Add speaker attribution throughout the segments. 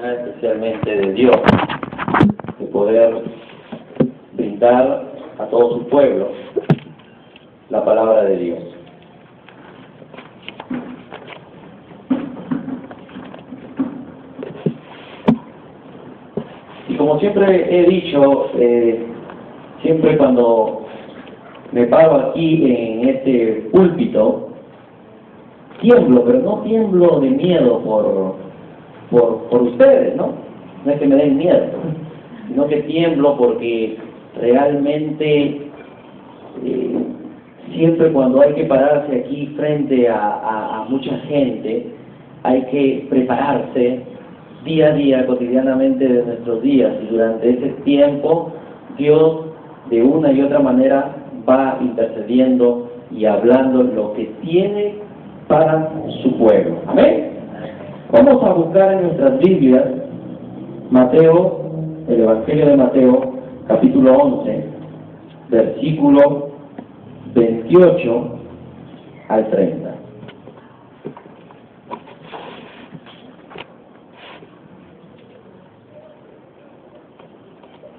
Speaker 1: especialmente de Dios, de poder brindar a todo su pueblo la palabra de Dios. Y como siempre he dicho, siempre cuando me paro aquí en este púlpito, tiemblo, pero no tiemblo de miedo por ustedes, ¿no? No es que me den miedo, sino que tiemblo porque realmente siempre cuando hay que pararse aquí frente a mucha gente, hay que prepararse día a día, cotidianamente de nuestros días, y durante ese tiempo Dios de una y otra manera va intercediendo y hablando lo que tiene para su pueblo. Amén. Vamos a buscar en nuestras Biblias Mateo, el Evangelio de Mateo, capítulo 11, versículo 28 al 30.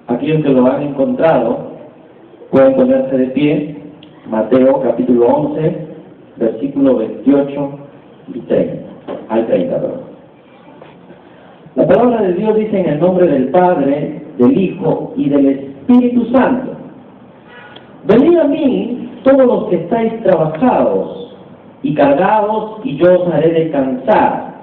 Speaker 1: Aquellos que lo han encontrado pueden ponerse de pie. Mateo, capítulo 11, versículo 28 y 30. Al 30, perdón. La palabra de Dios dice: en el nombre del Padre, del Hijo y del Espíritu Santo. Venid a mí todos los que estáis trabajados y cargados, y yo os haré descansar.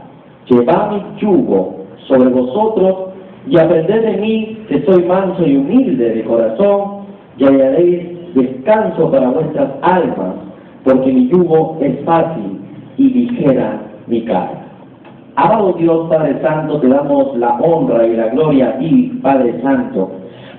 Speaker 1: Llevad mi yugo sobre vosotros y aprended de mí, que soy manso y humilde de corazón, y hallaréis descanso para vuestras almas, porque mi yugo es fácil y ligera mi carga. Amado Dios, Padre Santo, te damos la honra y la gloria a ti, Padre Santo,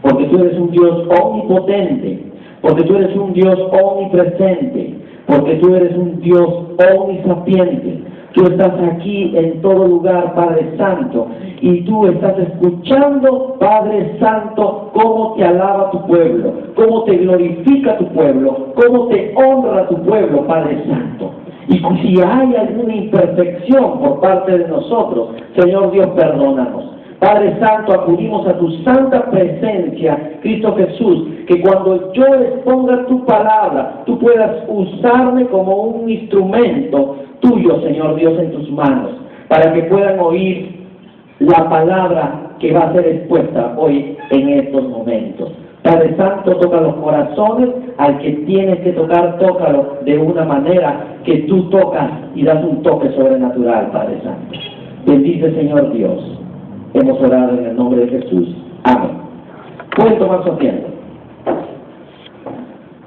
Speaker 1: porque tú eres un Dios omnipotente, porque tú eres un Dios omnipresente, porque tú eres un Dios omnisapiente. Tú estás aquí en todo lugar, Padre Santo, y tú estás escuchando, Padre Santo, cómo te alaba tu pueblo, cómo te glorifica tu pueblo, cómo te honra tu pueblo, Padre Santo. Y si hay alguna imperfección por parte de nosotros, Señor Dios, perdónanos. Padre Santo, acudimos a tu santa presencia, Cristo Jesús, que cuando yo exponga tu palabra, tú puedas usarme como un instrumento tuyo, Señor Dios, en tus manos, para que puedan oír la palabra que va a ser expuesta hoy en estos momentos. Padre Santo, toca los corazones, al que tienes que tocar, tócalo de una manera que tú tocas y das un toque sobrenatural, Padre Santo. Bendice, Señor Dios. Hemos orado en el nombre de Jesús. Amén. Pueden tomar su asiento.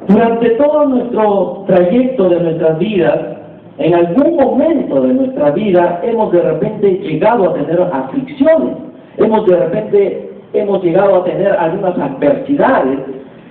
Speaker 1: Durante todo nuestro trayecto de nuestras vidas, en algún momento de nuestra vida, hemos de repente llegado a tener aflicciones. Hemos llegado a tener algunas adversidades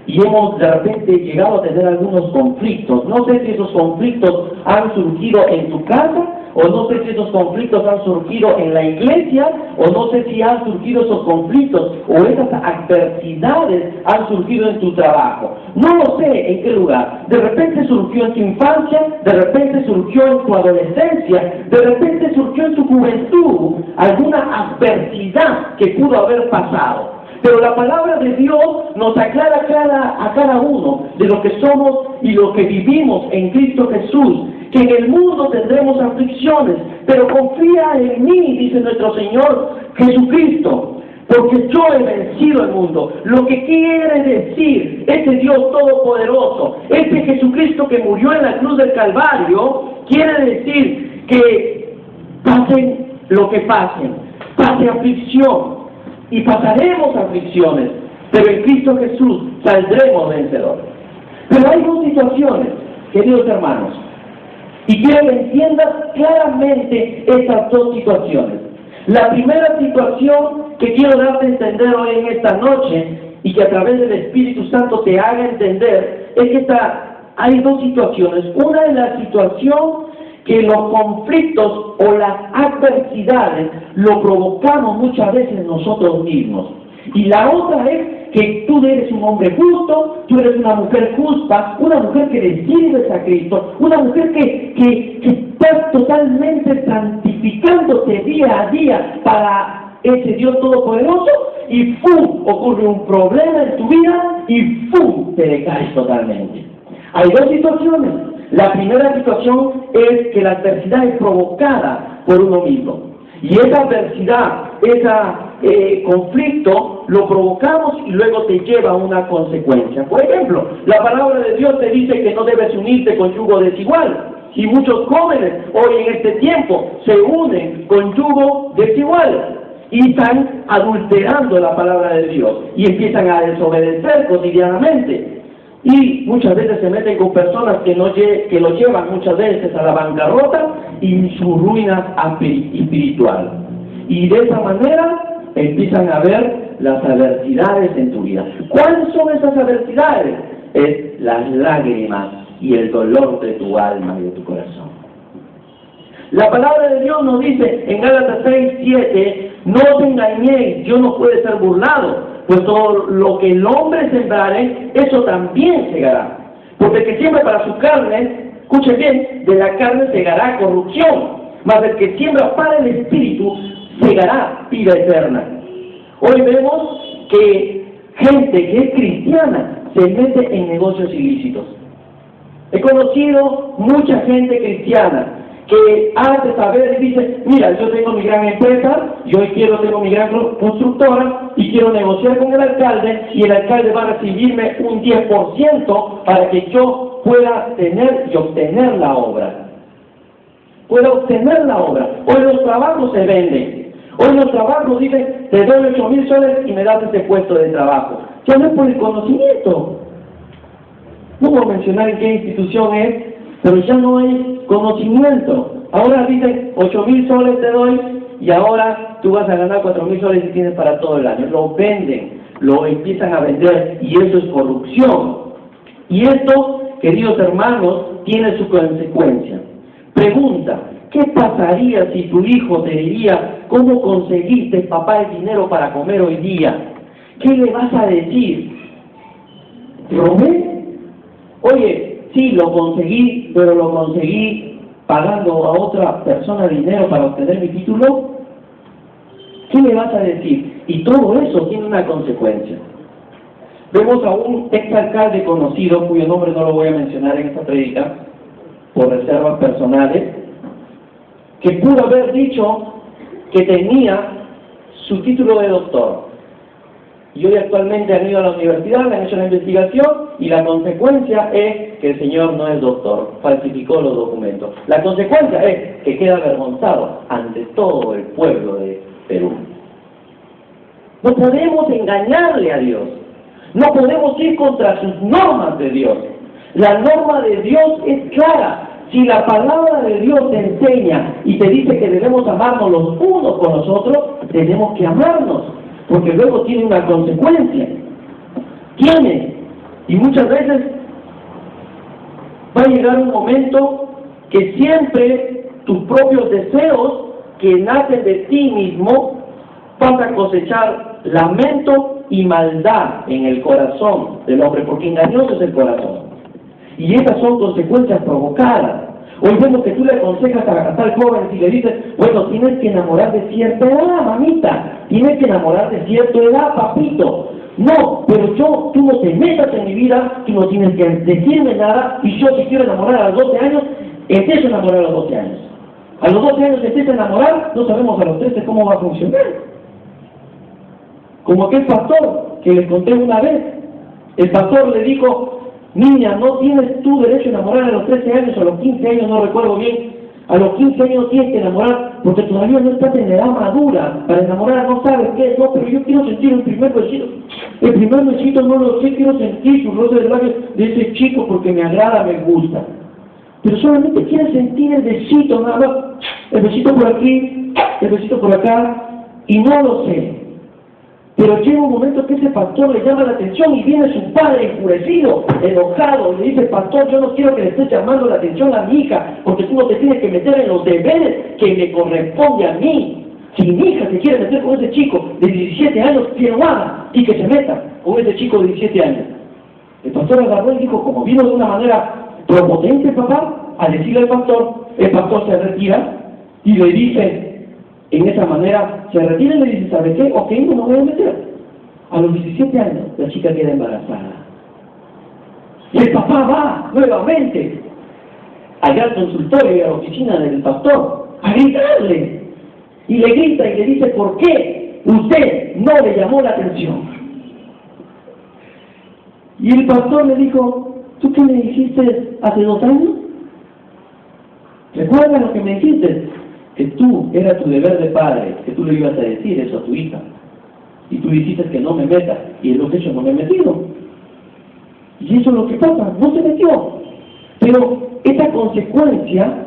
Speaker 1: y hemos de repente llegado a tener algunos conflictos. No sé si esos conflictos han surgido en tu casa, o no sé si esos conflictos han surgido en la iglesia, o no sé si han surgido esos conflictos o esas adversidades han surgido en tu trabajo. No lo sé en qué lugar. De repente surgió en tu infancia, de repente surgió en tu adolescencia, de repente surgió en tu juventud alguna adversidad que pudo haber pasado. Pero la palabra de Dios nos aclara a cada uno de lo que somos y lo que vivimos en Cristo Jesús, que en el mundo tendremos aflicciones, pero confía en mí, dice nuestro Señor Jesucristo, porque yo he vencido el mundo. Lo que quiere decir ese Dios todopoderoso, ese Jesucristo que murió en la cruz del Calvario, quiere decir que pasen lo que pasen, pase aflicción, y pasaremos aflicciones, pero en Cristo Jesús saldremos vencedores. Pero hay dos situaciones, queridos hermanos, y quiero que entiendas claramente estas dos situaciones. La primera situación que quiero darte a entender hoy en esta noche, y que a través del Espíritu Santo te haga entender, es que hay dos situaciones. Una es la situación que los conflictos o las adversidades lo provocamos muchas veces nosotros mismos. Y la otra es que tú eres un hombre justo, tú eres una mujer justa, una mujer que le sirves a Cristo, una mujer que estás totalmente santificándote día a día para ese Dios todopoderoso y ¡fum! Ocurre un problema en tu vida y ¡fum! Te decaes totalmente. Hay dos situaciones. La primera situación es que la adversidad es provocada por uno mismo. Y esa adversidad, ese conflicto, lo provocamos y luego te lleva a una consecuencia. Por ejemplo, la palabra de Dios te dice que no debes unirte con yugo desigual. Y muchos jóvenes hoy en este tiempo se unen con yugo desigual y están adulterando la palabra de Dios y empiezan a desobedecer cotidianamente. Y muchas veces se meten con personas que los llevan muchas veces a la bancarrota y su ruina espiritual. Y de esa manera empiezan a ver las adversidades en tu vida. ¿Cuáles son esas adversidades? Es las lágrimas y el dolor de tu alma y de tu corazón. La palabra de Dios nos dice en Gálatas 6:7, no os engañéis, Dios no puede ser burlado. Pues todo lo que el hombre sembrare, eso también segará. Porque el que siembra para su carne, escuche bien, de la carne segará corrupción, mas el que siembra para el espíritu, segará vida eterna. Hoy vemos que gente que es cristiana se mete en negocios ilícitos. He conocido mucha gente cristiana que hace saber y dice, mira, yo tengo mi gran empresa, tengo mi gran constructora y quiero negociar con el alcalde y el alcalde va a recibirme un 10% para que yo pueda tener y obtener la obra. Pueda obtener la obra. Hoy los trabajos se venden. Hoy los trabajos dicen, te doy 8,000 soles y me das ese puesto de trabajo. Ya no es por el conocimiento. No voy a mencionar en qué institución es, pero ya no hay conocimiento. Ahora dicen 8,000 soles te doy y ahora tú vas a ganar 4,000 soles y tienes para todo el año. Lo venden, lo empiezan a vender y eso es corrupción. Y esto, queridos hermanos, tiene su consecuencia. Pregunta, ¿qué pasaría si tu hijo te diría cómo conseguiste, papá, el dinero para comer hoy día? ¿Qué le vas a decir? ¿Robé? Oye, sí, lo conseguí, pero lo conseguí pagando a otra persona dinero para obtener mi título. ¿Qué le vas a decir? Y todo eso tiene una consecuencia. Vemos a un exalcalde conocido, cuyo nombre no lo voy a mencionar en esta prédica, por reservas personales, que pudo haber dicho que tenía su título de doctor. Y hoy actualmente han ido a la universidad, le han hecho la investigación y la consecuencia es que el señor no es doctor, falsificó los documentos. La consecuencia es que queda avergonzado ante todo el pueblo de Perú. No podemos engañarle a Dios, no podemos ir contra sus normas de Dios. La norma de Dios es clara. Si la palabra de Dios te enseña y te dice que debemos amarnos los unos con los otros, tenemos que amarnos. Porque luego tiene una consecuencia. Tiene. Y muchas veces va a llegar un momento que siempre tus propios deseos que nacen de ti mismo vas a cosechar lamento y maldad en el corazón del hombre, porque engañoso es el corazón. Y esas son consecuencias provocadas. Hoy vemos que tú le aconsejas a tal joven y le dices, bueno, tienes que enamorar de cierta edad, mamita, tienes que enamorar de cierta edad, papito. No, pero tú no te metas en mi vida, tú no tienes que decirme nada, y yo si quiero enamorar a los 12 años, empiezo a enamorar a los 12 años. A los 12 años empiezo a enamorar, no sabemos a los 13 cómo va a funcionar. Como aquel pastor que les conté una vez, el pastor le dijo, niña, no tienes tú derecho a enamorar a los 13 años o a los 15 años, no recuerdo bien. A los 15 años tienes que enamorar porque todavía no estás en edad madura para enamorar, no sabes qué es. No, pero yo quiero sentir el primer besito. El primer besito no lo sé, quiero sentir su roce de labios de ese chico porque me agrada, me gusta. Pero solamente quieres sentir el besito, nada más. El besito por aquí, el besito por acá, y no lo sé. Pero llega un momento que ese pastor le llama la atención y viene su padre enfurecido, enojado, y le dice, pastor, yo no quiero que le estés llamando la atención a mi hija, porque tú no te tienes que meter en los deberes que me corresponde a mí. Si mi hija se quiere meter con ese chico de 17 años, que lo haga y que se meta con ese chico de 17 años. El pastor agarró y dijo, como vino de una manera prepotente, papá, a decirle al pastor, el pastor se retira y le dice, en esa manera se retira y le dice, ¿sabe qué? Ok, no me voy a meter. A los 17 años, la chica queda embarazada. Y el papá va nuevamente allá al consultorio y a la oficina del pastor a gritarle. Y le grita y le dice, ¿por qué usted no le llamó la atención? Y el pastor le dijo, ¿tú qué me dijiste hace 2 años? ¿Recuerdas lo que me dijiste? Que tú, era tu deber de padre, que tú le ibas a decir eso a tu hija. Y tú dijiste que no me meta, y es lo que yo no me he metido. Y eso es lo que pasa, no se metió. Pero esta consecuencia,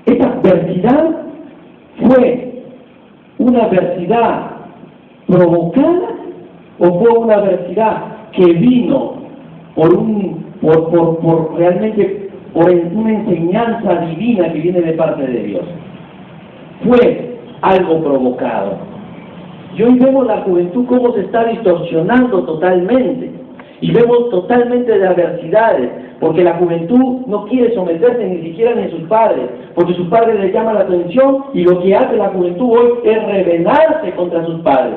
Speaker 1: esta adversidad, fue una adversidad provocada o fue una adversidad que vino realmente por una enseñanza divina que viene de parte de Dios. Fue algo provocado. Y hoy vemos la juventud cómo se está distorsionando totalmente. Y vemos totalmente de adversidades, porque la juventud no quiere someterse ni siquiera ni a sus padres, porque sus padres les llaman la atención y lo que hace la juventud hoy es rebelarse contra sus padres.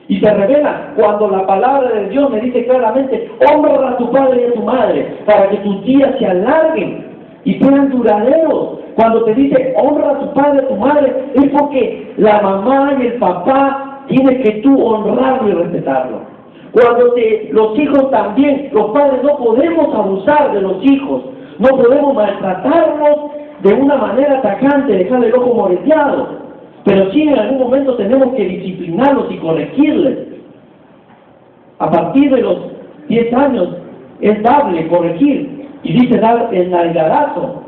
Speaker 1: Y se revela cuando la palabra de Dios me dice claramente, honra a tu padre y a tu madre, para que tus días se alarguen y sean duraderos. Cuando te dice, honra a tu padre y a tu madre, es porque la mamá y el papá tienen que tú honrarlo y respetarlo. Cuando los hijos también, los padres no podemos abusar de los hijos, no podemos maltratarlos de una manera tajante, dejarle el ojo moreteado, pero sí en algún momento tenemos que disciplinarlos y corregirles. A partir de los 10 años es dable corregir, y dice dar el nalgadazo.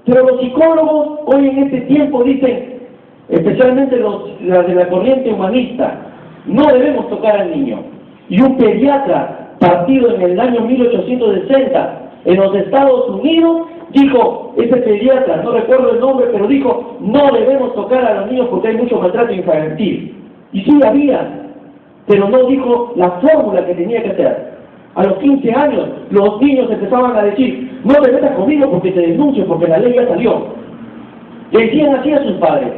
Speaker 1: Pero los psicólogos hoy en este tiempo dicen, especialmente los de la corriente humanista, no debemos tocar al niño. Y un pediatra, partido en el año 1860 en los Estados Unidos, dijo, ese pediatra, no recuerdo el nombre, pero dijo, no debemos tocar a los niños porque hay mucho maltrato infantil. Y sí había, pero no dijo la fórmula que tenía que hacer. A los 15 años, los niños empezaban a decir, no te metas conmigo porque te denuncio, porque la ley ya salió. Le decían así a sus padres.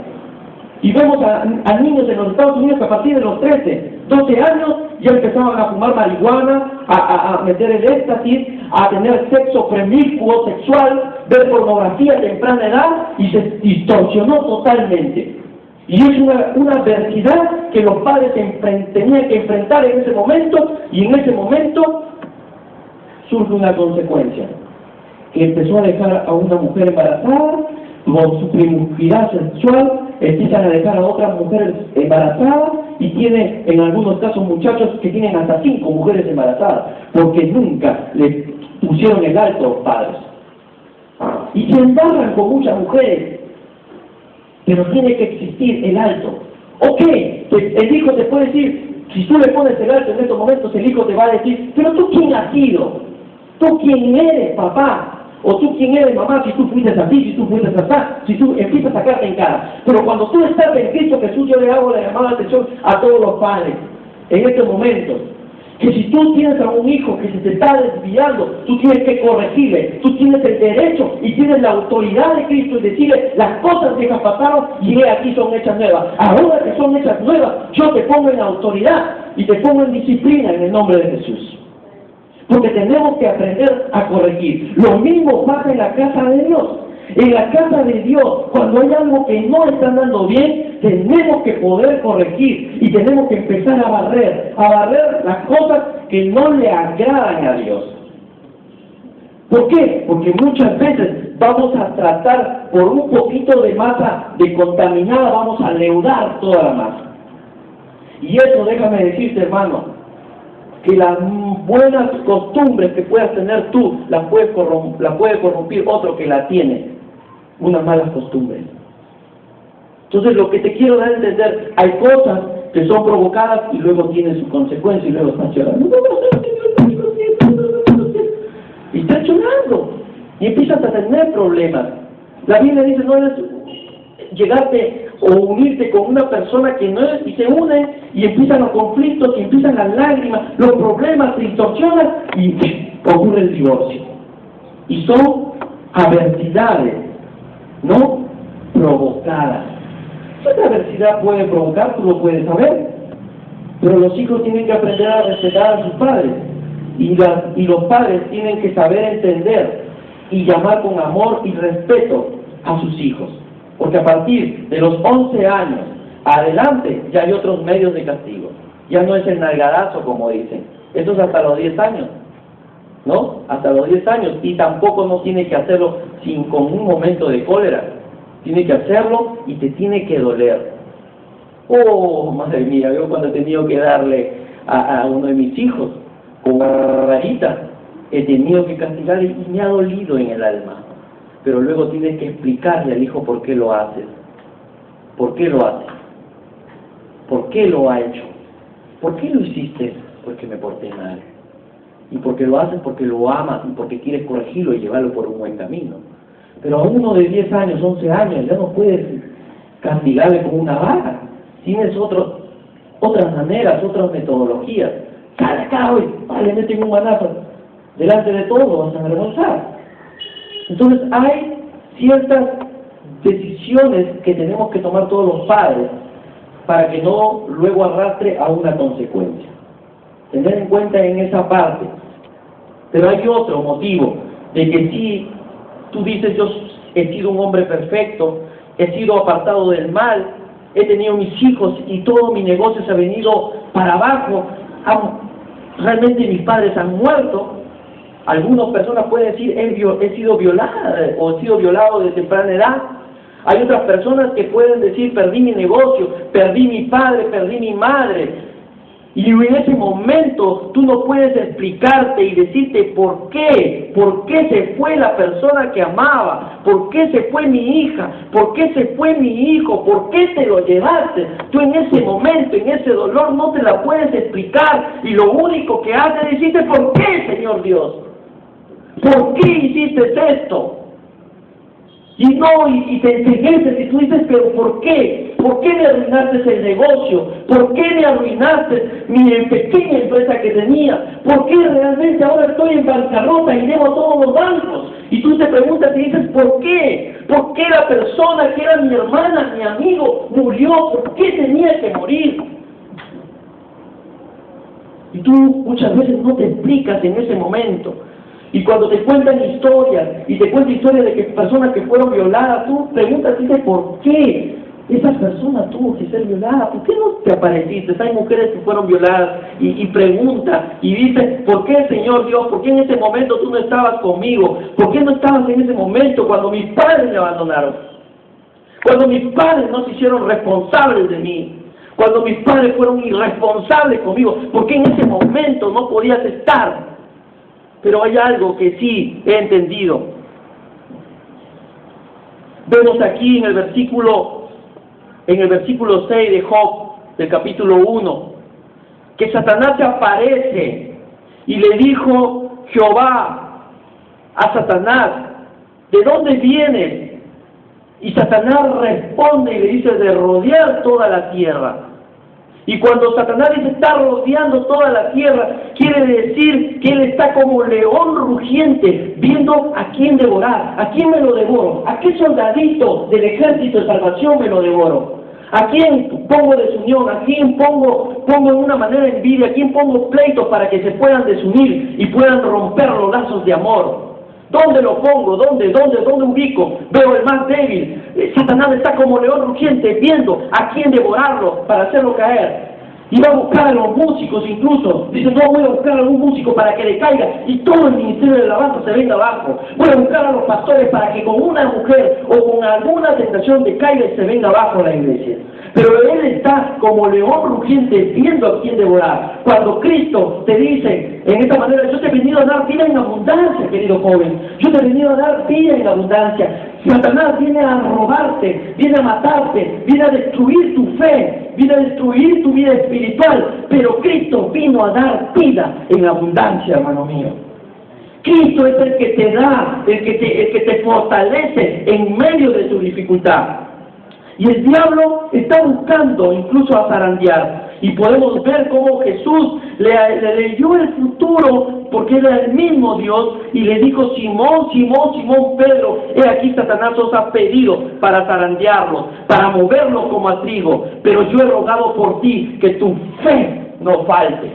Speaker 1: Y vemos a niños en los Estados Unidos que a partir de los 13, 12 años ya empezaban a fumar marihuana, a meter el éxtasis, a tener sexo promiscuo, sexual, ver pornografía a temprana edad y se distorsionó totalmente. Y es una adversidad que los padres tenían que enfrentar en ese momento, y en ese momento surge una consecuencia, que empezó a dejar a una mujer embarazada, con su promiscuidad sexual, empiezan a dejar a otras mujeres embarazadas, y tiene en algunos casos muchachos que tienen hasta 5 mujeres embarazadas, porque nunca le pusieron el alto a los padres. Y se embarran con muchas mujeres, pero tiene que existir el alto. Ok, el hijo te puede decir, si tú le pones el alto en estos momentos, el hijo te va a decir, pero tú quién has sido, tú quién eres, papá, o tú quién eres, mamá, si tú fuiste así, si tú fuiste así, si tú empiezas a sacarte en cara. Pero cuando tú estás en Cristo Jesús, yo le hago la llamada de atención a todos los padres en este momento, que si tú tienes a un hijo que se te está desviando, tú tienes que corregirle, tú tienes el derecho y tienes la autoridad de Cristo y decirle, las cosas viejas pasaron y aquí son hechas nuevas. Ahora que son hechas nuevas, yo te pongo en autoridad y te pongo en disciplina en el nombre de Jesús. Porque tenemos que aprender a corregir. Lo mismo pasa en la casa de Dios. En la casa de Dios, cuando hay algo que no está andando bien, tenemos que poder corregir y tenemos que empezar a barrer las cosas que no le agradan a Dios. ¿Por qué? Porque muchas veces vamos a tratar por un poquito de masa de contaminada, vamos a leudar toda la masa. Y eso, déjame decirte, hermano, que las buenas costumbres que puedas tener tú, las puede corrompir otro que la tiene. Unas malas costumbres. Entonces, lo que te quiero dar a entender, hay cosas que son provocadas y luego tienen su consecuencia y luego están llorando. Y están llorando. Y empiezas a tener problemas. La Biblia dice, no es llegarte o unirte con una persona que no es, y se unen y empiezan los conflictos, y empiezan las lágrimas, los problemas se distorsionan y ocurre el divorcio. Y son adversidades, no provocadas. ¿Qué adversidad puede provocar? Tú lo puedes saber. Pero los hijos tienen que aprender a respetar a sus padres. Y los padres tienen que saber entender y llamar con amor y respeto a sus hijos. Porque a partir de los 11 años adelante ya hay otros medios de castigo. Ya no es el nalgadazo, como dicen. Esto es hasta los 10 años. ¿No? Hasta los 10 años. Y tampoco no tiene que hacerlo con un momento de cólera. Tiene que hacerlo y te tiene que doler. Oh, madre mía, yo cuando he tenido que darle a uno de mis hijos con una rayita, he tenido que castigarle y me ha dolido en el alma. Pero luego tienes que explicarle al hijo por qué lo haces. ¿Por qué lo haces? ¿Por qué lo ha hecho? ¿Por qué lo hiciste? Porque me porté mal. Y porque lo haces porque lo amas y porque quieres corregirlo y llevarlo por un buen camino. Pero a uno de 10 años, 11 años, ya no puedes castigarle con una vara. Tienes otras maneras, otras metodologías. Sale acá hoy, le meten un manazo. Delante de todo vas a avergonzar. Entonces hay ciertas decisiones que tenemos que tomar todos los padres para que no luego arrastre a una consecuencia. Tener en cuenta en esa parte. Pero hay otro motivo de que si tú dices yo he sido un hombre perfecto, he sido apartado del mal, he tenido mis hijos y todo mi negocio se ha venido para abajo, realmente mis padres han muerto. Algunas personas pueden decir he sido violada o he sido violado de temprana edad. Hay otras personas que pueden decir perdí mi negocio, perdí mi padre, perdí mi madre. Y en ese momento tú no puedes explicarte y decirte por qué se fue la persona que amaba, por qué se fue mi hija, por qué se fue mi hijo, por qué te lo llevaste. Tú en ese momento, en ese dolor no te la puedes explicar y lo único que haces es decirte ¿por qué, Señor Dios? ¿Por qué hiciste esto? Y te ensegueces y tú dices, pero ¿por qué? ¿Por qué me arruinaste el negocio? ¿Por qué me arruinaste mi pequeña empresa que tenía? ¿Por qué realmente ahora estoy en bancarrota y debo a todos los bancos? Y tú te preguntas y dices, ¿por qué? ¿Por qué la persona que era mi hermana, mi amigo, murió? ¿Por qué tenía que morir? Y tú muchas veces no te explicas en ese momento. Y cuando te cuentan historias, y te cuentan historias de que personas que fueron violadas, tú preguntas y dices, ¿por qué esa persona tuvo que ser violada? ¿Por qué no te apareciste? Hay mujeres que fueron violadas y preguntan y dicen, ¿por qué, Señor Dios? ¿Por qué en ese momento tú no estabas conmigo? ¿Por qué no estabas en ese momento cuando mis padres me abandonaron? Cuando mis padres no se hicieron responsables de mí. Cuando mis padres fueron irresponsables conmigo. ¿Por qué en ese momento no podías estar? Pero hay algo que sí he entendido. Vemos aquí en el versículo 6 de Job, del capítulo 1, que Satanás se aparece y le dijo Jehová a Satanás, ¿de dónde vienes? Y Satanás responde y le dice, de rodear toda la tierra. Y cuando Satanás dice está rodeando toda la tierra, quiere decir que él está como león rugiente, viendo a quién devorar. ¿A quién me lo devoro? ¿A qué soldadito del ejército de salvación me lo devoro? ¿A quién pongo desunión? ¿A quién pongo en una manera de envidia? ¿A quién pongo pleitos para que se puedan desunir y puedan romper los lazos de amor? ¿Dónde lo pongo? ¿Dónde ubico? Veo el más débil. Satanás está como león rugiente viendo a quién devorarlo para hacerlo caer. Y va a buscar a los músicos incluso. Dice, no, voy a buscar a algún músico para que le caiga y todo el ministerio de alabanza se venga abajo. Voy a buscar a los pastores para que con una mujer o con alguna tentación de caiga y se venga abajo la iglesia. Pero él está como león rugiente viendo a quién devorar. Cuando Cristo te dice en esta manera, yo te he venido a dar vida en abundancia, querido joven. Yo te he venido a dar vida en abundancia. Satanás viene a robarte, viene a matarte, viene a destruir tu fe, viene a destruir tu vida espiritual. Pero Cristo vino a dar vida en abundancia, hermano mío. Cristo es el que te da, el que te fortalece en medio de tu dificultad. Y el diablo está buscando incluso a zarandear. Y podemos ver cómo Jesús le leyó el futuro, porque era el mismo Dios, y le dijo: Simón, Simón, Simón Pedro, he aquí Satanás os ha pedido para zarandearlo, para moverlo como a trigo, pero yo he rogado por ti que tu fe no falte.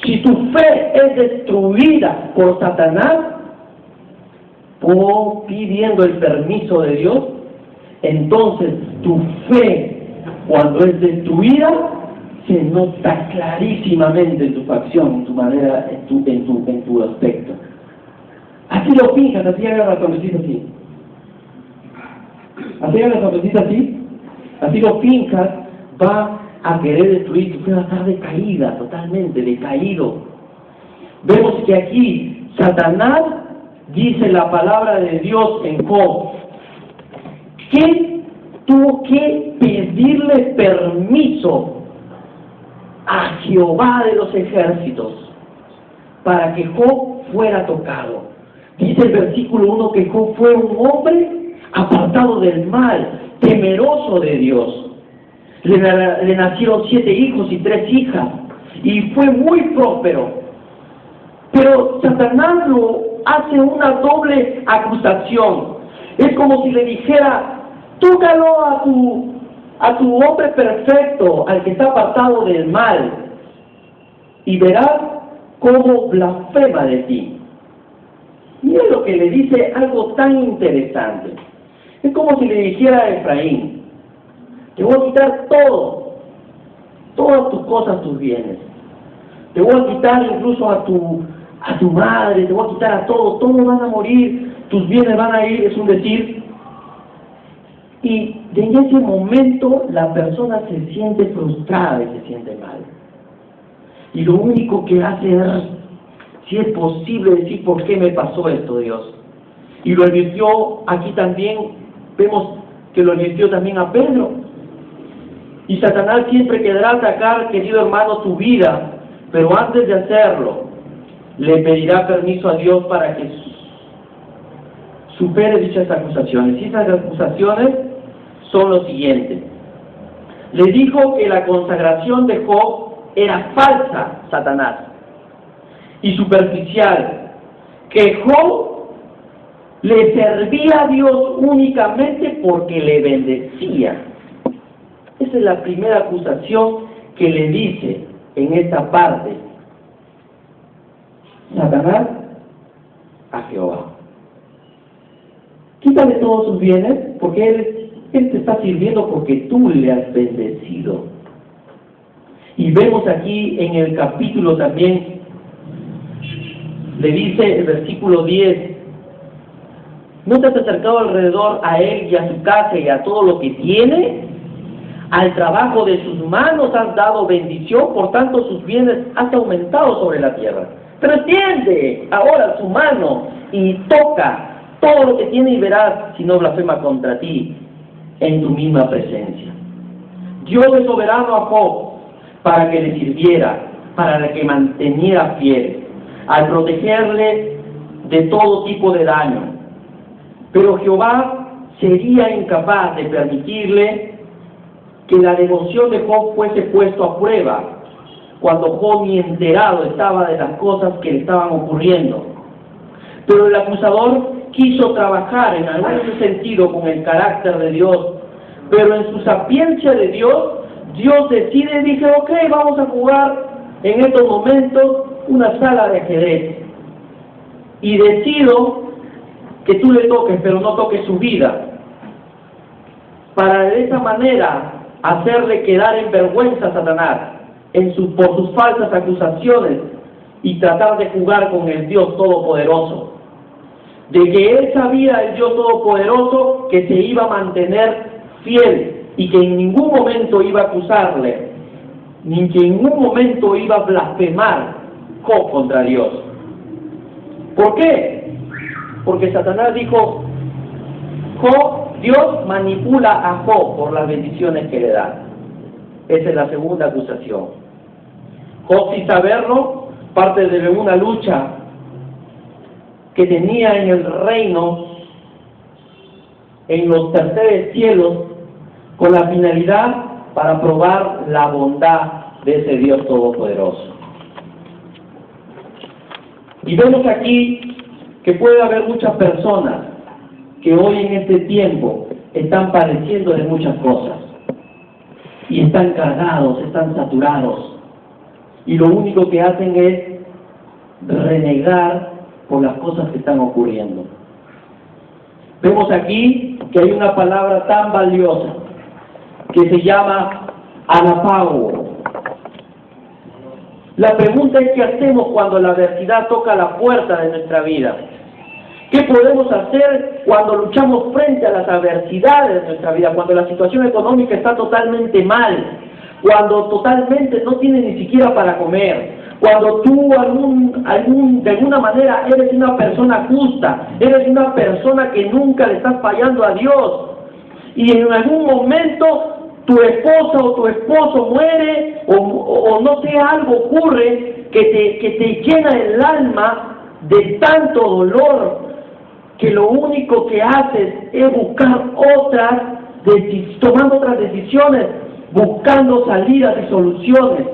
Speaker 1: Si tu fe es destruida por Satanás, o pidiendo el permiso de Dios, entonces tu fe, cuando es destruida, se nota clarísimamente en tu acción, en tu manera, en tu aspecto. Así lo fijas, así haga la sonrisita así. Así haga la sonrisita así. Así lo fijas, va a querer destruir, tu fe va a estar decaída, totalmente decaído. Vemos que aquí Satanás dice la palabra de Dios en Job, que tuvo que pedirle permiso a Jehová de los ejércitos para que Job fuera tocado. Dice el versículo 1 que Job fue un hombre apartado del mal, temeroso de Dios. Le nacieron 7 hijos y 3 hijas, y fue muy próspero. Pero Satanás lo hace una doble acusación. Es como si le dijera: tócalo a tu hombre perfecto, al que está apartado del mal, y verás cómo blasfema de ti. Mira lo que le dice, algo tan interesante. Es como si le dijera a Efraín: te voy a quitar todo, todas tus cosas, tus bienes. Te voy a quitar incluso a tu madre, te voy a quitar a todos van a morir, tus bienes van a ir, es un decir. Y en ese momento la persona se siente frustrada y se siente mal. Y lo único que hace es, si es posible, decir: ¿por qué me pasó esto, Dios? Y lo advirtió aquí también, vemos que lo advirtió también a Pedro. Y Satanás siempre querrá atacar, querido hermano, tu vida, pero antes de hacerlo, le pedirá permiso a Dios para que supere dichas acusaciones. Y esas acusaciones son lo siguiente. Le dijo que la consagración de Job era falsa, Satanás, y superficial, que Job le servía a Dios únicamente porque le bendecía. Esa es la primera acusación que le dice en esta parte Satanás a Jehová. Quítale todos sus bienes, porque él te está sirviendo porque tú le has bendecido. Y vemos aquí en el capítulo también, le dice el versículo 10, ¿no te has acercado alrededor a él y a su casa y a todo lo que tiene? Al trabajo de sus manos has dado bendición, por tanto sus bienes has aumentado sobre la tierra. Pero extiende ahora su mano y toca todo lo que tiene y verás si no blasfema contra ti en tu misma presencia. Dios es soberano a Job para que le sirviera, para que manteniera fiel, al protegerle de todo tipo de daño. Pero Jehová sería incapaz de permitirle que la devoción de Job fuese puesto a prueba, cuando Job ni enterado estaba de las cosas que le estaban ocurriendo. Pero el acusador quiso trabajar en algún sentido con el carácter de Dios, pero en su sapiencia de Dios, Dios decide y dice: ok, vamos a jugar en estos momentos una sala de ajedrez, y decido que tú le toques, pero no toques su vida, para de esa manera hacerle quedar en vergüenza a Satanás por sus falsas acusaciones, y tratar de jugar con el Dios Todopoderoso, de que él sabía, el Dios Todopoderoso, que se iba a mantener fiel y que en ningún momento iba a acusarle, ni que en ningún momento iba a blasfemar Job contra Dios. ¿Por qué? Porque Satanás dijo: Dios manipula a Job por las bendiciones que le da. Esa es la segunda acusación. Job, sin saberlo, parte de una lucha que tenía en el reino, en los terceros cielos, con la finalidad para probar la bondad de ese Dios todopoderoso. Y vemos aquí que puede haber muchas personas que hoy en este tiempo están padeciendo de muchas cosas y están cargados, están saturados, y lo único que hacen es renegar por las cosas que están ocurriendo. Vemos aquí que hay una palabra tan valiosa que se llama anapago. La pregunta es: ¿qué hacemos cuando la adversidad toca la puerta de nuestra vida? ¿Qué podemos hacer cuando luchamos frente a las adversidades de nuestra vida? Cuando la situación económica está totalmente mal, cuando totalmente no tienes ni siquiera para comer, cuando tú de alguna manera eres una persona justa, eres una persona que nunca le estás fallando a Dios, y en algún momento tu esposa o tu esposo muere, o no sé, algo ocurre que te llena el alma de tanto dolor, que lo único que haces es buscar tomando otras decisiones, buscando salidas y soluciones,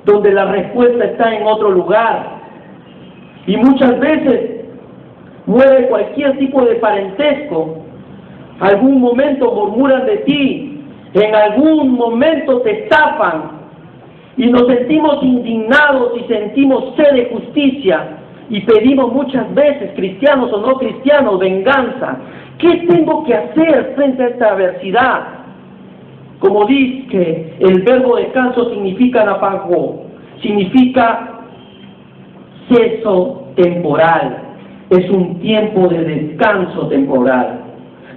Speaker 1: donde la respuesta está en otro lugar. Y muchas veces muere cualquier tipo de parentesco, algún momento murmuran de ti, en algún momento te estafan, y nos sentimos indignados y sentimos sed de justicia, y pedimos muchas veces, cristianos o no cristianos, venganza. ¿Qué tengo que hacer frente a esta adversidad? Como dice, el verbo descanso significa anapago, significa ceso temporal, es un tiempo de descanso temporal.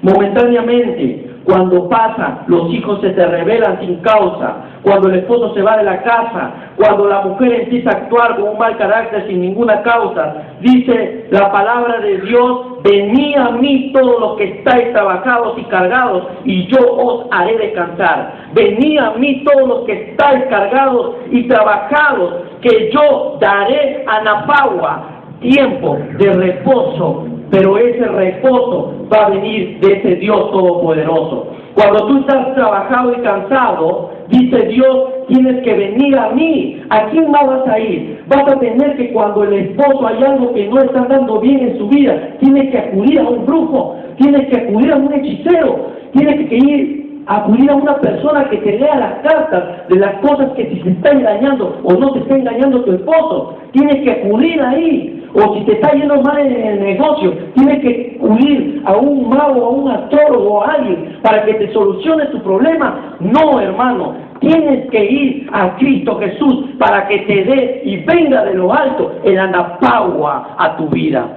Speaker 1: Momentáneamente, cuando pasa, los hijos se te rebelan sin causa, cuando el esposo se va de la casa, cuando la mujer empieza a actuar con un mal carácter sin ninguna causa, dice la palabra de Dios: venid a mí todos los que estáis trabajados y cargados, y yo os haré descansar. Venid a mí todos los que estáis cargados y trabajados, que yo daré anapagua, tiempo de reposo. Pero ese reposo va a venir de ese Dios todopoderoso. Cuando tú estás trabajado y cansado, dice Dios, tienes que venir a mí. ¿A quién más vas a ir? Vas a tener que, cuando el esposo hay algo que no está dando bien en su vida, tienes que acudir a un brujo, tienes que acudir a un hechicero, tienes que acudir a una persona que te lea las cartas de las cosas que si te está engañando o no te está engañando tu esposo. Tienes que acudir ahí. O si te está yendo mal en el negocio, tienes que acudir a un mago, a un astrólogo o a alguien para que te solucione tu problema. No, hermano, tienes que ir a Cristo Jesús para que te dé y venga de lo alto el anapagua a tu vida.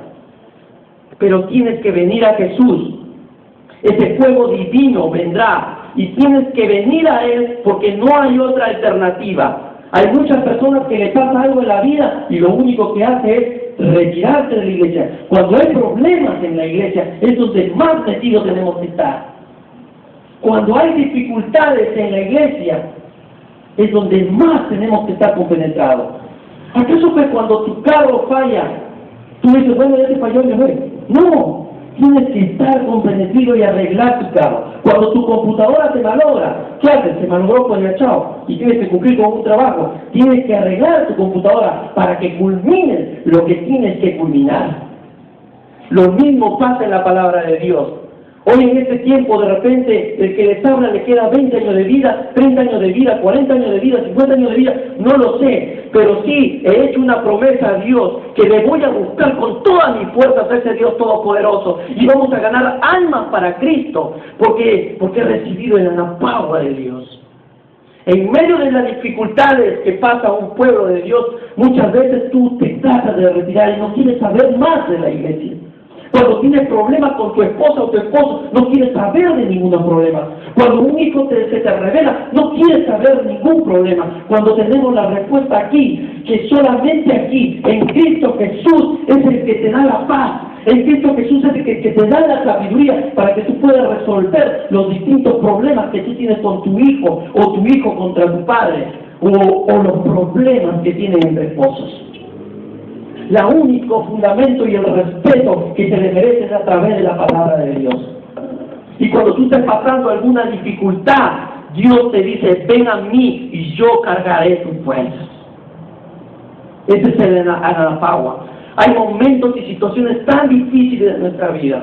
Speaker 1: Pero tienes que venir a Jesús. Ese fuego divino vendrá y tienes que venir a Él, porque no hay otra alternativa. Hay muchas personas que le pasa algo en la vida y lo único que hace es retirarse de la iglesia. Cuando hay problemas en la iglesia, es donde más metidos tenemos que estar. Cuando hay dificultades en la iglesia, es donde más tenemos que estar compenetrados. ¿Acaso que cuando tu carro falla, tú dices, bueno, ya te falló, me voy? No, tienes que estar compenetrado y arreglar tu carro. Cuando tu computadora se malogra, ¿qué haces? Se malogró con el chao y tienes que cumplir con un trabajo. Tienes que arreglar tu computadora para que culmines lo que tienes que culminar. Lo mismo pasa en la palabra de Dios. Hoy en este tiempo, de repente, el que les habla le queda 20 años de vida, 30 años de vida, 40 años de vida, 50 años de vida, no lo sé, pero sí he hecho una promesa a Dios, que le voy a buscar con todas mis fuerzas a ese Dios todopoderoso, y vamos a ganar almas para Cristo, porque he recibido el anapagua de Dios. En medio de las dificultades que pasa un pueblo de Dios, muchas veces tú te tratas de retirar y no quieres saber más de la iglesia. Cuando tienes problemas con tu esposa o tu esposo, no quieres saber de ningún problema. Cuando un hijo se te revela, no quieres saber de ningún problema. Cuando tenemos la respuesta aquí, que solamente aquí, en Cristo Jesús, es el que te da la paz. En Cristo Jesús es el que te da la sabiduría para que tú puedas resolver los distintos problemas que tú tienes con tu hijo o tu hijo contra tu padre, o los problemas que tienen entre esposos. El único fundamento y el respeto que se le merece es a través de la palabra de Dios. Y cuando tú estés pasando alguna dificultad,
Speaker 2: Dios te dice, ven a mí y yo cargaré tus fuerzas. Ese es el Anapagua. Hay momentos y situaciones tan difíciles en nuestra vida.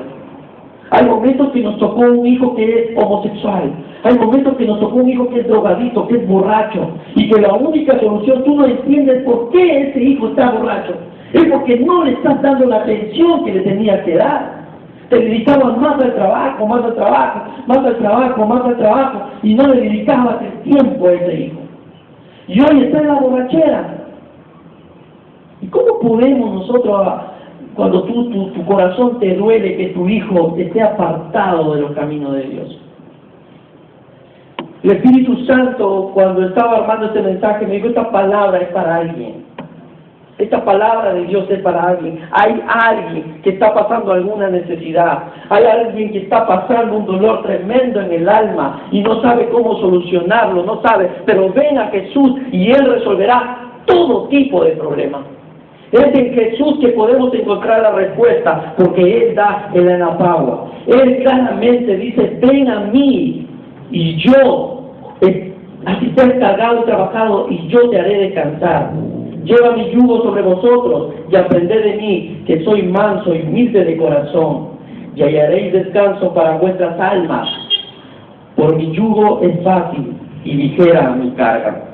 Speaker 2: Hay momentos que nos tocó un hijo que es homosexual. Hay momentos que nos tocó un hijo que es drogadito, que es borracho. Y que la única solución, tú no entiendes por qué ese hijo está borracho. Es porque no le estás dando la atención que le tenías que dar. Te dedicabas más al trabajo, más al trabajo, más al trabajo, más al trabajo. Y no le dedicabas el tiempo a ese hijo. Y hoy está en la borrachera. ¿Y cómo podemos nosotros, cuando tu corazón te duele que tu hijo esté apartado de los caminos de Dios? El Espíritu Santo, cuando estaba armando este mensaje, me dijo, esta palabra es para alguien. Esta palabra de Dios es para alguien. Hay alguien que está pasando alguna necesidad. Hay alguien que está pasando un dolor tremendo en el alma y no sabe cómo solucionarlo, no sabe. Pero ven a Jesús y Él resolverá todo tipo de problemas. Es en Jesús que podemos encontrar la respuesta, porque Él da el Anapagua. Él claramente dice, ven a mí y yo, así estés cargado y trabajado, y yo te haré descansar. Lleva mi yugo sobre vosotros y aprended de mí, que soy manso y humilde de corazón, y hallaréis descanso para vuestras almas. Por mi yugo es fácil y ligera mi carga.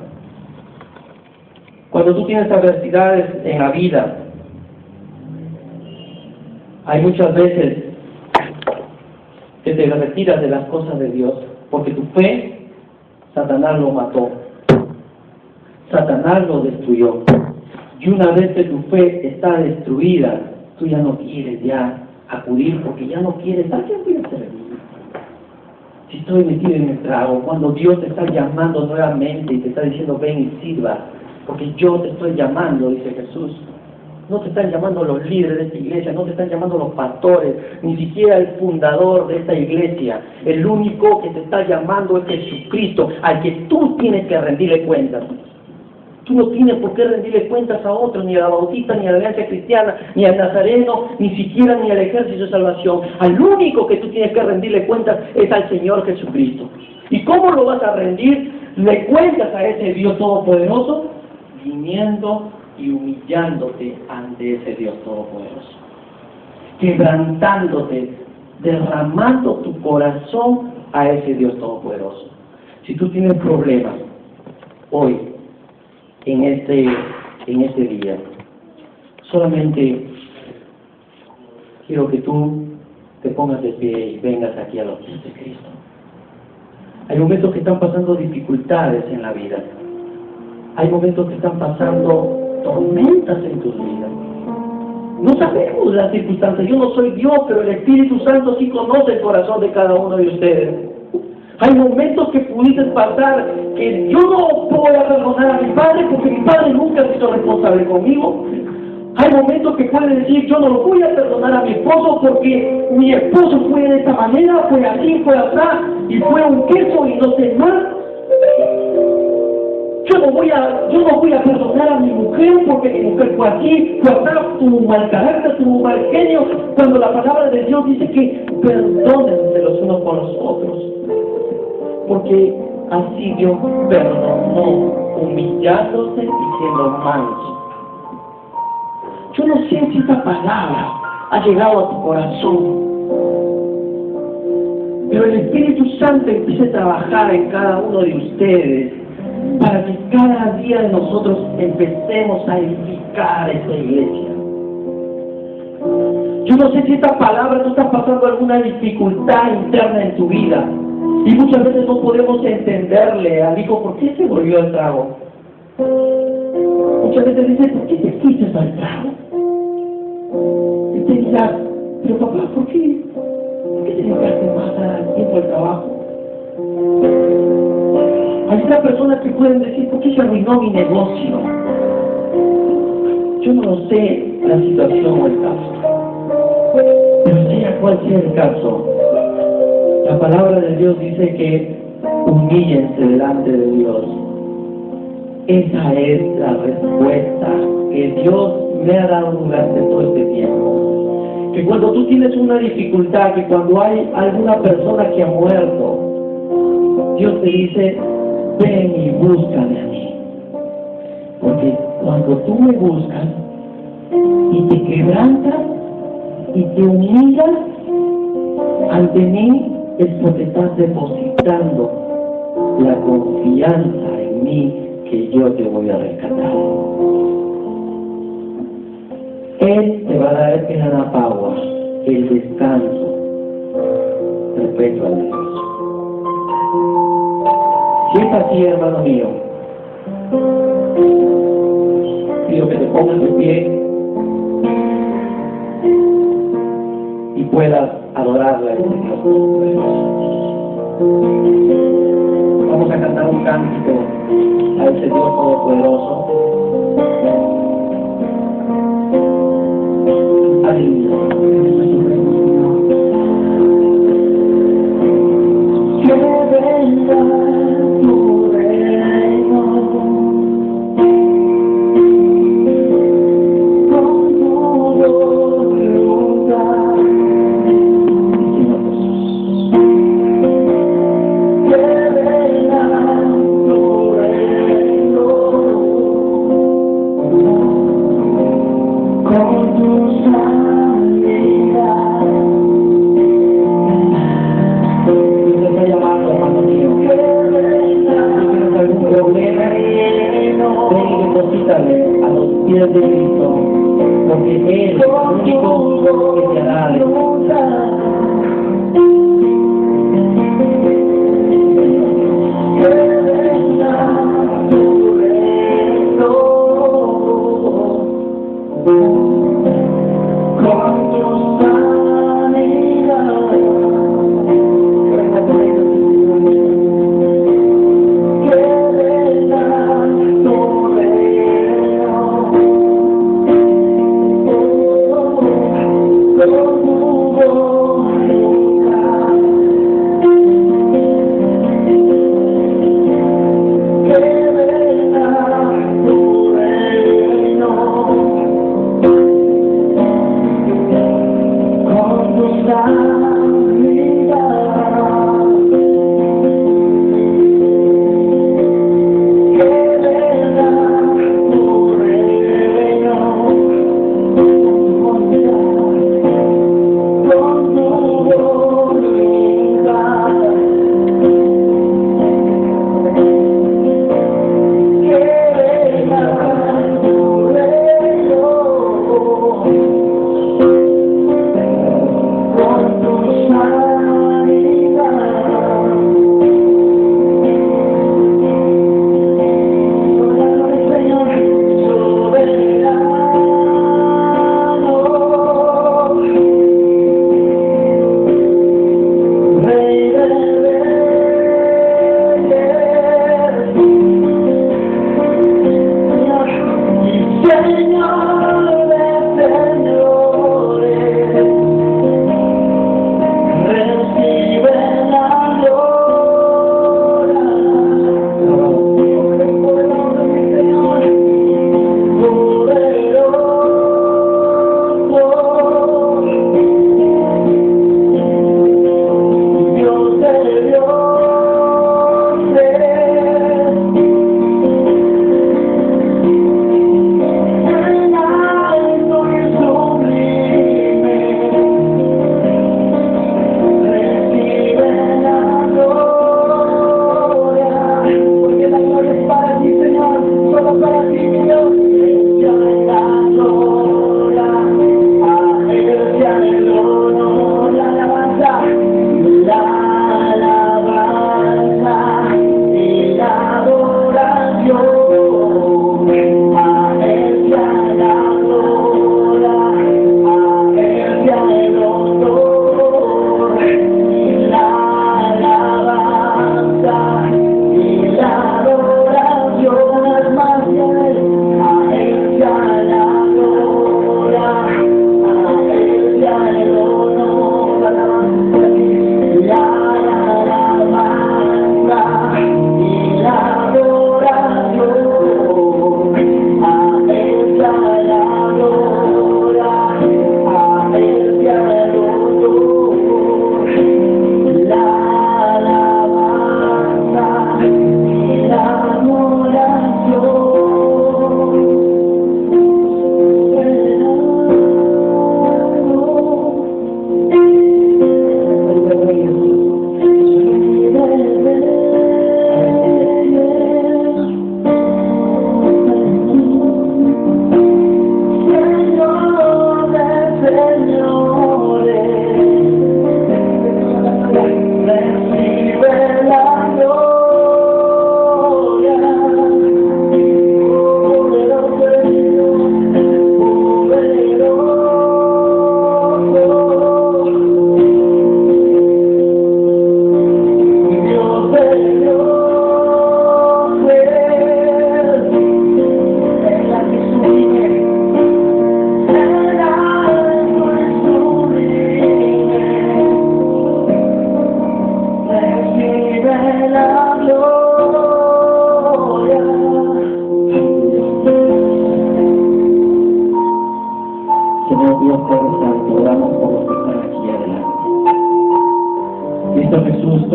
Speaker 2: Cuando tú tienes adversidades en la vida, hay muchas veces que te retiras de las cosas de Dios, porque tu fe, Satanás lo mató. Satanás lo destruyó. Y una vez que tu fe está destruida, tú ya no quieres ya acudir, porque ya no quieres. ¿A quién voy a servir? Si estoy metido en el trago, cuando Dios te está llamando nuevamente y te está diciendo, ven y sirva, porque yo te estoy llamando, dice Jesús. No te están llamando los líderes de esta iglesia, no te están llamando los pastores, ni siquiera el fundador de esta iglesia. El único que te está llamando es Jesucristo, al que tú tienes que rendirle cuentas. Tú no tienes por qué rendirle cuentas a otros, ni a la Bautista, ni a la Alianza Cristiana, ni al Nazareno, ni siquiera ni al Ejército de Salvación. Al único que tú tienes que rendirle cuentas es al Señor Jesucristo. ¿Y cómo lo vas a rendir? Le cuentas a ese Dios Todopoderoso, viniendo y humillándote ante ese Dios Todopoderoso, quebrantándote, derramando tu corazón a ese Dios Todopoderoso. Si tú tienes problemas hoy, en este día, solamente quiero que tú te pongas de pie y vengas aquí a los pies de Cristo. Hay momentos que están pasando dificultades en la vida. Hay momentos que están pasando tormentas en tus vidas. No sabemos las circunstancias. Yo no soy Dios, pero el Espíritu Santo sí conoce el corazón de cada uno de ustedes. Hay momentos que pudiste pasar que yo no puedo perdonar a mi padre porque mi padre nunca ha sido responsable conmigo. Hay momentos que puedes decir, yo no lo voy a perdonar a mi esposo porque mi esposo fue de esta manera, fue así, fue atrás, y fue un queso y no sé más. Yo no voy a perdonar a mi mujer porque mi mujer fue así, fue atrás, tuvo un mal carácter, tuvo un mal genio, cuando la palabra de Dios dice que perdónense los unos con los otros. Porque así Dios perdonó, humillándose y siendo manso. Yo no sé si esta palabra ha llegado a tu corazón, pero el Espíritu Santo empieza a trabajar en cada uno de ustedes para que cada día de nosotros empecemos a edificar esta iglesia. Yo no sé si esta palabra tú estás pasando alguna dificultad interna en tu vida y muchas veces no podemos entenderle al hijo por qué se volvió al trago. Muchas veces dice, ¿por qué te fuiste al trago? Y te dirás, pero papá, ¿por qué te dedicaste más al tiempo del trabajo? Hay otras personas que pueden decir, ¿por qué se arruinó mi negocio? Yo no sé la situación o el caso, pero sea cual sea el caso, la palabra de Dios dice que humíllense delante de Dios. Esa es la respuesta que Dios me ha dado durante todo este tiempo. Que cuando tú tienes una dificultad, que cuando hay alguna persona que ha muerto, Dios te dice, ven y búscame a mí. Porque cuando tú me buscas y te quebrantas y te humillas ante mí, es porque estás depositando la confianza en mí que yo te voy a rescatar. Él te va a dar el Anapagua, el descanso respecto a Dios. Si es así, hermano mío, pido que te pongas de pie y puedas adorarle al Señor. Vamos a cantar un cántico a ese Dios Todopoderoso. Aleluya. Que venga tu reino con tu voluntad. Que venga tu reino con tu sanidad. Dios te está llamando, hermano mío. Si tienes algún problema, ven y deposítale a los pies de Cristo, porque Él es el único que te hará descansar. Con tu voluntad.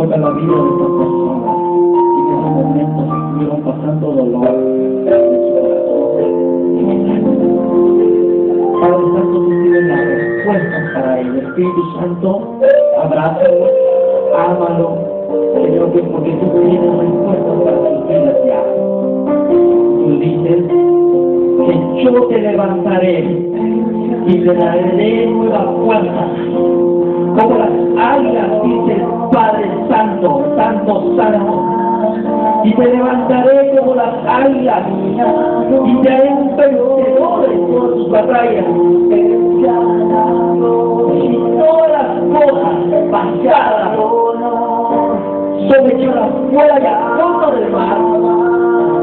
Speaker 2: toca la vida de estas personas y en esos momentos estuvieron pasando dolor en su corazón en esta noche. Padre Santo, tú tienes las respuestas para ello. Espíritu Santo, abrázalo, ámalo, Señor, pues porque tú tienes respuestas para sus vidas ya. Tú dices que yo te levantaré y te daré nuevas fuerzas. Como las águilas, dice el Padre Santo, Santo, Santo. Y te levantaré como las águilas y te haré un vencedor en todas tus batallas. Y todas las cosas pasadas son echadas fuera y a fondo del mar,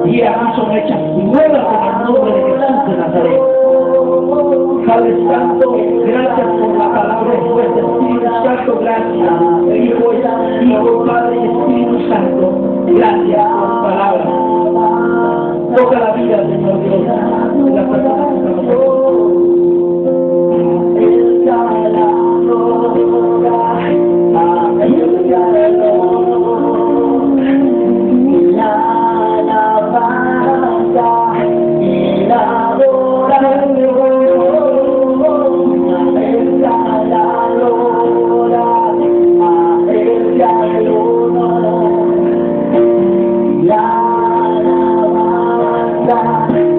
Speaker 2: y aquí son hechas nuevas en el nombre de Jesús de Nazaret. Padre Santo, gracias por la palabra expuesta. Espíritu Santo, gracias. Hijo, Padre y Espíritu Santo, gracias por tu palabra. Toca la vida, Señor Dios, de la persona que estamos aquí.
Speaker 3: La